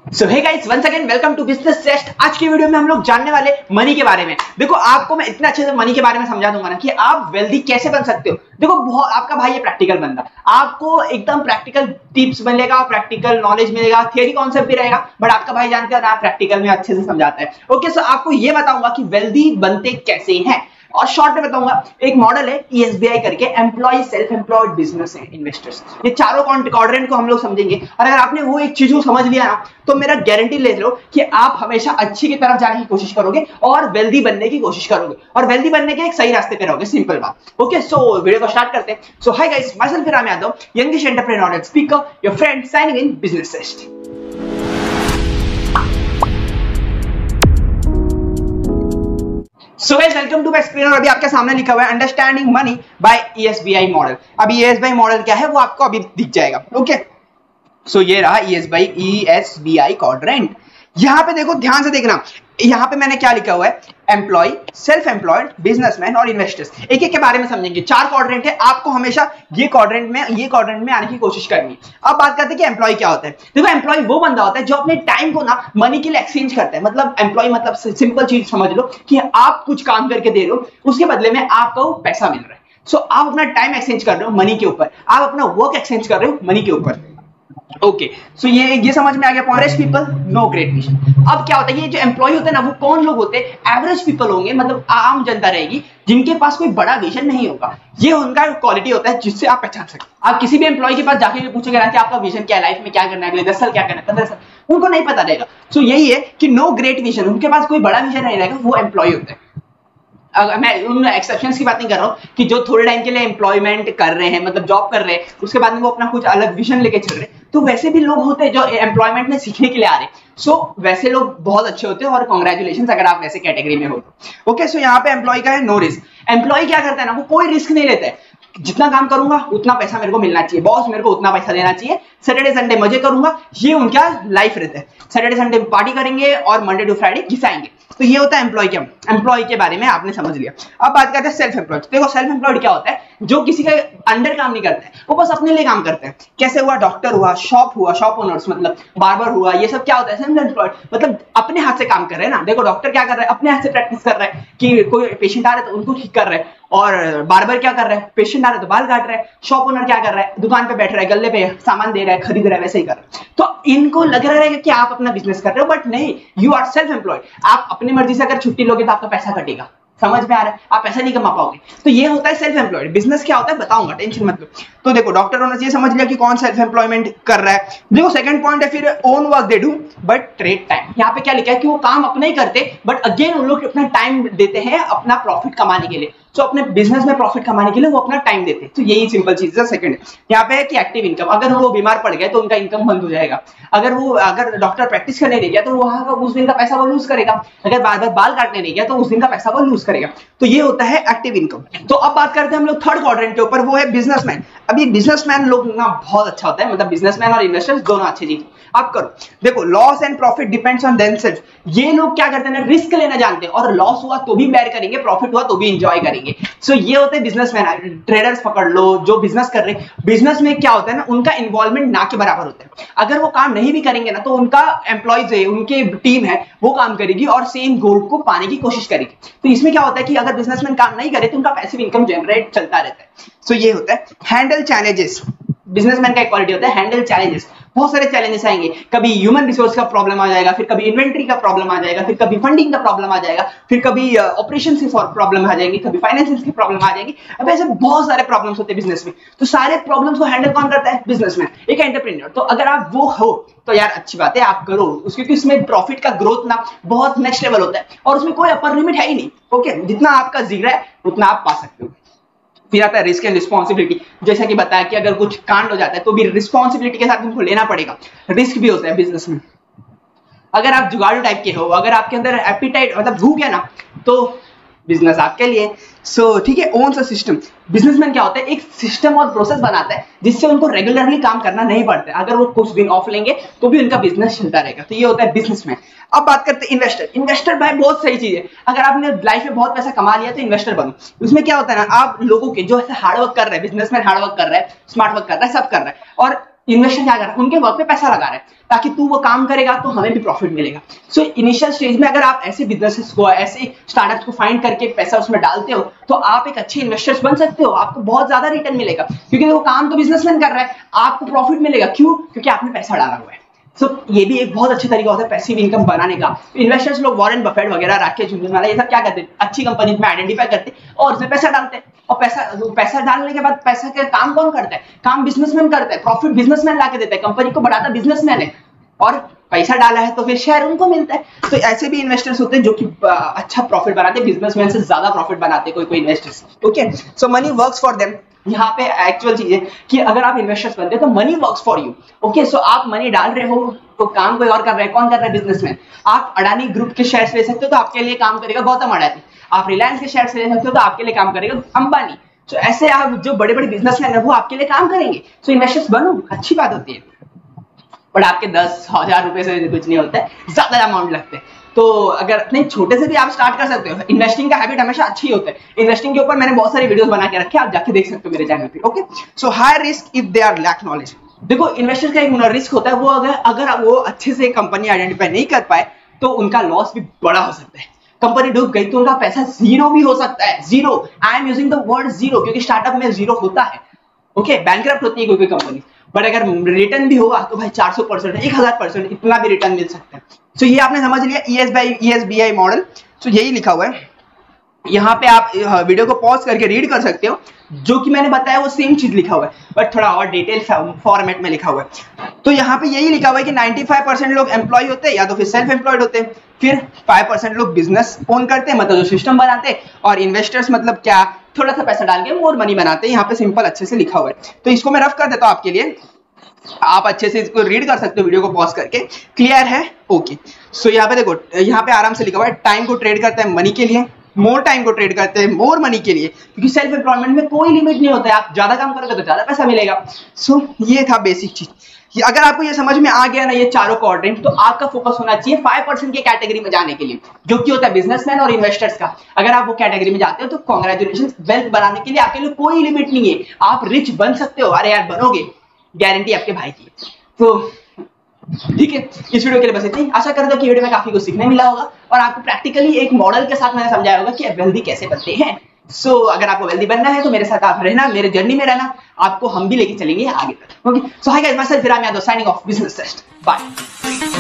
So hey guys, once again welcome to business zest. आज की video में हम लोग जानने वाले मनी के बारे में। देखो, आपको मैं इतना अच्छे से मनी के बारे में समझा दूंगा ना कि आप वेल्दी कैसे बन सकते हो। देखो, बहुत आपका भाई है प्रैक्टिकल बंदा, आपको एकदम प्रैक्टिकल टिप्स मिलेगा, प्रैक्टिकल नॉलेज मिलेगा, थियरी कॉन्सेप्ट भी रहेगा, बट आपका भाई जानते हैं ना, प्रैक्टिकल में अच्छे से समझाता है। ओके, सो आपको ये बताऊंगा कि वेल्दी बनते कैसे हैं, और शॉर्ट में बताऊंगा। एक मॉडल है ESBI करके, एम्प्लॉय, सेल्फ एम्प्लॉयड, बिजनेस है, इन्वेस्टर्स। ये चारों क्वाड्रेंट को हम लोग समझेंगे, और अगर आपने वो एक चीज को समझ लिया ना, तो मेरा गारंटी ले लो कि आप हमेशा अच्छी की तरफ जाने की कोशिश करोगे और वेल्दी बनने की कोशिश करोगे, और वेल्दी बनने के एक सही रास्ते पे रहोगे। सिंपल बात। ओके, सो वीडियो को स्टार्ट करते हैं। So hi guys, myself Ram Yadav, youngish entrepreneur and speaker, your friend signing in business test. So guys, welcome to my screen. और अभी आपके सामने लिखा हुआ है understanding money by ESBI model. अभी ESBI मॉडल क्या है वो आपको अभी दिख जाएगा। ओके, सो ये रहा ESBI क्वाड्रेंट। यहां पे देखो, ध्यान से देखना, यहां पे मैंने क्या लिखा हुआ है, एम्प्लॉय, सेल्फ एम्प्लॉयड, बिजनेसमैन और इन्वेस्टर्स। एक एक के बारे में समझेंगे। चार क्वाड्रेंट है, आपको हमेशा ये क्वाड्रेंट में आने की कोशिश करनी। अब बात करते हैं कि एम्प्लॉय क्या होता है। देखो, एम्प्लॉय वो बंदा होता है जो अपने टाइम को ना मनी के लिए एक्सचेंज करता है। मतलब एम्प्लॉय मतलब सिंपल चीज समझ लो कि आप कुछ काम करके दे रहे हो, उसके बदले में आपको पैसा मिल रहा है। सो आप अपना टाइम एक्सचेंज कर रहे हो मनी के ऊपर, आप अपना वर्क एक्सचेंज कर रहे हो मनी के ऊपर। ओके, सो ये समझ में आ गया। पॉरेस्ट पीपल, नो ग्रेट विजन। अब क्या होता है, ये जो एम्प्लॉय होते हैं ना, वो कौन लोग होते हैं? एवरेज पीपल होंगे, मतलब आम जनता रहेगी जिनके पास कोई बड़ा विजन नहीं होगा। ये उनका क्वालिटी होता है जिससे आप पहचान सकते। आप किसी भी एम्प्लॉय के पास जाके पूछेंगे ना कि आपका विजन क्या है, लाइफ में क्या करना है, अगले 10 साल क्या करना है, 15 साल, उनको नहीं पता रहेगा। सो यही है कि नो ग्रेट विजन, उनके पास कोई बड़ा विजन नहीं रहेगा, वो एम्प्लॉय होते हैं। मैं उन एक्सेप्शंस की बात नहीं कर रहा हूं कि जो थोड़े टाइम के लिए एम्प्लॉयमेंट कर रहे हैं, मतलब जॉब कर रहे हैं, उसके बाद में वो अपना कुछ अलग विजन लेके चल रहे हैं। तो वैसे भी लोग होते हैं जो एम्प्लॉयमेंट में सीखने के लिए आ रहे हैं। सो वैसे लोग बहुत अच्छे होते हैं, और कांग्रेचुलेशंस अगर आप वैसे कैटेगरी में हो तो। ओके, सो यहाँ पे एम्प्लॉय का है नो रिस्क। एम्प्लॉय क्या करता है ना, वो कोई रिस्क नहीं लेता है। जितना काम करूंगा उतना पैसा मेरे को मिलना चाहिए, बॉस मेरे को उतना पैसा देना चाहिए, सैटरडे संडे मजे करूंगा, ये उनका लाइफ रहता है। सैटरडे संडे पार्टी करेंगे और मंडे टू फ्राइडे घिसाएंगे। तो ये होता है एम्प्लॉय के बारे में आपने समझ लिया। अब बात करते हैं सेल्फ एम्प्लॉयड। देखो, सेल्फ एम्प्लॉयड क्या होता है, जो किसी के अंडर काम नहीं करते हैं, वो बस अपने लिए काम करते हैं। कैसे हुआ, डॉक्टर हुआ, शॉप ओनर्स मतलब बार्बर हुआ, ये सब क्या होता है, सेल्फ एम्प्लॉयड मतलब अपने हाथ से काम कर रहे हैं ना। देखो, डॉक्टर क्या कर रहा है, अपने हाथ से प्रैक्टिस कर रहा है कि कोई पेशेंट आ रहा है तो उनको ठीक कर रहा है, और बार्बर क्या कर रहा है, पेशेंट आ रहा है तो बाल काट रहा है, शॉप ओनर क्या कर रहा है, दुकान पे बैठ रहा है, गल्ले पे सामान दे रहा है, खरीद रहा है, वैसे ही कर रहा है। तो इनको लग रहा है कि आप अपना बिजनेस कर रहे हो, बट नहीं, यू आर सेल्फ एम्प्लॉयड। आप अपनी मर्जी से अगर छुट्टी लोगे तो आपका पैसा कटेगा। समझ में आ रहा है, आप पैसा नहीं कमा पाओगे। तो ये होता है सेल्फ एम्प्लॉयड। बिजनेस क्या होता है बताऊंगा, टेंशन मत लो। तो देखो, डॉक्टर ओनर्स ये समझ लिया कि कौन सेल्फ एम्प्लॉयमेंट कर रहा है। देखो, सेकंड पॉइंट है फिर own work they do but trade time. यहाँ पे क्या लिखा है कि वो काम अपना ही करते, बट अगेन उन लोग अपना टाइम देते हैं अपना प्रॉफिट कमाने के लिए। तो अपने बिजनेस में प्रॉफिट कमाने के लिए वो अपना टाइम देते हैं। तो यही सिंपल चीज है। सेकंड यहाँ पे है कि एक्टिव इनकम, अगर वो बीमार पड़ गए तो उनका इनकम बंद हो जाएगा। अगर डॉक्टर प्रैक्टिस करने नहीं गया तो वहां का उस दिन का पैसा वो लूज करेगा। अगर बार बार बाल काटने नहीं गया तो उस दिन का पैसा वो लूज करेगा। तो ये होता है एक्टिव इनकम। तो अब बात करते हैं हम लोग थर्ड क्वाड्रेंट के ऊपर, वो है बिजनेसमैन। अभी बिजनेसमैन लोग ना बहुत अच्छा होता है, मतलब बिजनेसमैन और इन्वेस्टर्स दोनों अच्छी चीज आप करो। देखो, loss and profit depends on themselves. ये लोग क्या करते हैं ना, रिस्क लेना जानते हैं, और लॉस हुआ तो भी बेयर करेंगे, प्रॉफिट हुआ तो भी एंजॉय करेंगे। सो ये होते हैं बिजनेसमैन। ट्रेडर्स पकड़ लो जो बिजनेस कर रहे हैं, बिजनेस में क्या होता है ना, उनका इन्वॉल्वमेंट ना के बराबर होता है। अगर वो काम नहीं भी करेंगे ना, तो उनका एम्प्लॉयज है, उनकी टीम है, वो काम करेगी और सेम गोल को पाने की कोशिश करेगी। तो इसमें क्या होता है कि अगर बिजनेसमैन काम नहीं करे तो उनका पैसिव इनकम जनरेट चलता रहता है। सो ये होता है हैंडल चैलेंजेस। बिजनेसमैन का एक क्वालिटी होता है हैंडल चैलेंजेस। बहुत सारे चैलेंजेस आएंगे, कभी ह्यूमन रिसोर्स का प्रॉब्लम आ जाएगा, फिर कभी इन्वेंट्री का प्रॉब्लम आ जाएगा, फिर कभी फंडिंग का प्रॉब्लम आ जाएगा, फिर कभी ऑपरेशन की प्रॉब्लम आ जाएगी, कभी फाइनेंशियल की प्रॉब्लम आ जाएगी। अब ऐसे बहुत सारे प्रॉब्लम्स होते हैं बिजनेस में। तो सारे प्रॉब्लम्स को हैंडल कौन करता है? बिजनेसमैन, एक एंटरप्रेन्योर। तो अगर आप वो हो तो यार अच्छी बात है, आप करो, क्योंकि उसमें प्रॉफिट का ग्रोथ ना बहुत नेक्स्ट लेवल होता है, और उसमें कोई अपर लिमिट है ही नहीं। ओके, जितना आपका जिगरा है उतना आप पा सकते हो। फिर आता है रिस्क एंड रिस्पॉन्सिबिलिटी। जैसा कि बताया कि अगर कुछ कांड हो जाता है तो भी रिस्पॉन्सिबिलिटी के साथ उनको लेना पड़ेगा। रिस्क भी होता है बिजनेस में। अगर आप जुगाड़ू टाइप के हो, अगर आपके अंदर एपिटाइट मतलब भूख है ना, तो बिजनेस आपके लिए। सो ठीक है, ओन सा सिस्टम। बिजनेसमैन क्या होता है, एक सिस्टम और प्रोसेस बनाता है जिससे उनको रेगुलरली काम करना नहीं पड़ता है। अगर वो कुछ दिन ऑफ लेंगे तो भी उनका बिजनेस चलता रहेगा। तो ये होता है बिजनेसमैन। अब बात करते हैं इन्वेस्टर। इन्वेस्टर भाई बहुत सही चीज है। अगर आपने लाइफ में बहुत पैसा कमा लिया तो इन्वेस्टर बनो। उसमें क्या होता है ना, आप लोगों के जो ऐसे हार्डवर्क कर रहे हैं, बिजनेसमैन हार्डवर्क कर रहा है, स्मार्ट वर्क कर रहा है, सब कर रहा है, और इन्वेस्टर क्या कर रहा है, उनके वर्क पे पैसा लगा रहा है ताकि तू वो काम करेगा तो हमें भी प्रॉफिट मिलेगा। सो इनिशियल स्टेज में अगर आप ऐसे बिजनेसेस को, ऐसे स्टार्टअप्स को फाइंड करके पैसा उसमें डालते हो तो आप एक अच्छे इन्वेस्टर्स बन सकते हो, आपको बहुत ज्यादा रिटर्न मिलेगा, क्योंकि वो काम तो बिजनेसमैन कर रहा है, आपको प्रॉफिट मिलेगा। क्यों? क्योंकि आपने पैसा डाला हुआ है। सो ये भी एक बहुत अच्छा तरीका होता है पैसिव इनकम बनाने का। इन्वेस्टर्स लोग वॉरेन बफेट वगैरह, राकेश झुनझुनवाला, ये सब क्या करते हैं, अच्छी कंपनी में आइडेंटिफाई करते हैं और उसमें पैसा डालते हैं। और पैसा डालने के बाद पैसा का काम कौन करता है? काम बिजनेसमैन करता है, प्रॉफिट बिजनेसमैन लाके देता है, कंपनी को बढ़ाता बिजनेसमैन है, और पैसा डाला है तो फिर शेयर उनको मिलता है। तो ऐसे भी इन्वेस्टर्स होते हैं जो कि अच्छा प्रॉफिट बनाते हैं, बिजनेसमैन से ज्यादा प्रॉफिट बनाते हैं कोई investors. Okay, so money works for them. यहाँ पे एक्चुअल चीज है कि अगर आप इन्वेस्टर्स बनते हो तो money works for you. Okay, so आप मनी डाल रहे हो तो काम कोई और कर रहा है, कौन कर रहा है? बिजनेसमैन। आप अडानी ग्रुप के शेयर्स ले सकते हो तो आपके लिए काम करेगा गौतम अडानी। आप रिलायंस के शेयर्स ले सकते हो तो आपके लिए काम करेगा अंबानी। तो ऐसे आप जो बड़े बड़े बिजनेसमैन है वो आपके लिए काम करेंगे। सो इन्वेस्टर्स बनो, अच्छी बात होती है, बट आपके 10,000 रुपए से कुछ नहीं होता है, ज्यादा अमाउंट लगते हैं। तो अगर अपने छोटे से भी आप स्टार्ट कर सकते हो। इन्वेस्टिंग का हैबिट हमेशा अच्छी होता है। इन्वेस्टिंग के ऊपर मैंने बहुत सारी वीडियोस बना के रखे, आप जाके देख सकते हो मेरे चैनल पे। Okay, so high risk if they are lack knowledge. देखो, इन्वेस्टर का एक रिस्क होता है, वो अगर वो अच्छे से कंपनी आइडेंटिफाई नहीं कर पाए तो उनका लॉस भी बड़ा हो सकता है। कंपनी डूब गई तो उनका पैसा जीरो भी हो सकता है। Zero, I am using the word zero क्योंकि स्टार्टअप में जीरो होता है। ओके, बैंकरप्ट होती है कोई कंपनी, बट अगर रिटर्न भी होगा तो भाई 400%, 1000%, इतना भी रिटर्न मिल सकता है। सो ये आपने समझ लिया ESBI मॉडल। सो यही लिखा हुआ है यहाँ पे, आप वीडियो को पॉज करके रीड कर सकते हो। जो कि मैंने बताया वो सेम चीज लिखा हुआ है, बट थोड़ा और डिटेल फॉर्मेट में लिखा हुआ है। तो यहाँ पे यही लिखा हुआ है कि 95% लोग एम्प्लॉय होते हैं या तो फिर सेल्फ एम्प्लॉयड होते हैं, फिर 5% लोग बिजनेस ओन करते हैं, मतलब जो सिस्टम बनाते हैं, और इन्वेस्टर्स मतलब क्या, थोड़ा सा पैसा डाल के मोर मनी बनाते हैं। यहाँ पे सिंपल अच्छे से लिखा हुआ है। तो इसको मैं रफ कर देता हूँ आपके लिए, आप अच्छे से इसको रीड कर सकते हो वीडियो को पॉज करके। क्लियर है? ओके, सो यहाँ पे देखो, यहाँ पे आराम से लिखा हुआ है, टाइम को ट्रेड करते हैं मनी के लिए, मोर टाइम को ट्रेड करते हैं मोर मनी के लिए, क्योंकि सेल्फ एम्प्लॉयमेंट में कोई लिमिट नहीं होता है, आप ज्यादा काम करोगे तो ज्यादा पैसा मिलेगा। सो ये था बेसिक चीज। अगर आपको ये समझ में आ गया ना ये चारों क्वाड्रेंट, तो आपका फोकस होना चाहिए 5% की कैटेगरी में जाने के लिए, जो कि होता है बिजनेसमैन और इन्वेस्टर्स का। अगर आप वो कैटेगरी में जाते हो तो कांग्रेचुलेशन, वेल्थ बनाने के लिए आपके लिए कोई लिमिट नहीं है, आप रिच बन सकते हो। अरे यार बनोगे, गारंटी आपके भाई की। तो ठीक है, इस वीडियो के लिए बस इतना ही। आशा करता हूं कि वीडियो में काफी कुछ सीखने मिला होगा और आपको प्रैक्टिकली एक मॉडल के साथ मैंने समझाया होगा कि वेल्दी कैसे बनते हैं। सो अगर आपको वेल्दी बनना है तो मेरे साथ आप रहना, मेरे जर्नी में रहना, आपको हम भी लेके चलेंगे आगे तक। Okay, so hi guys, myself Viram Yadav signing off business test. Bye.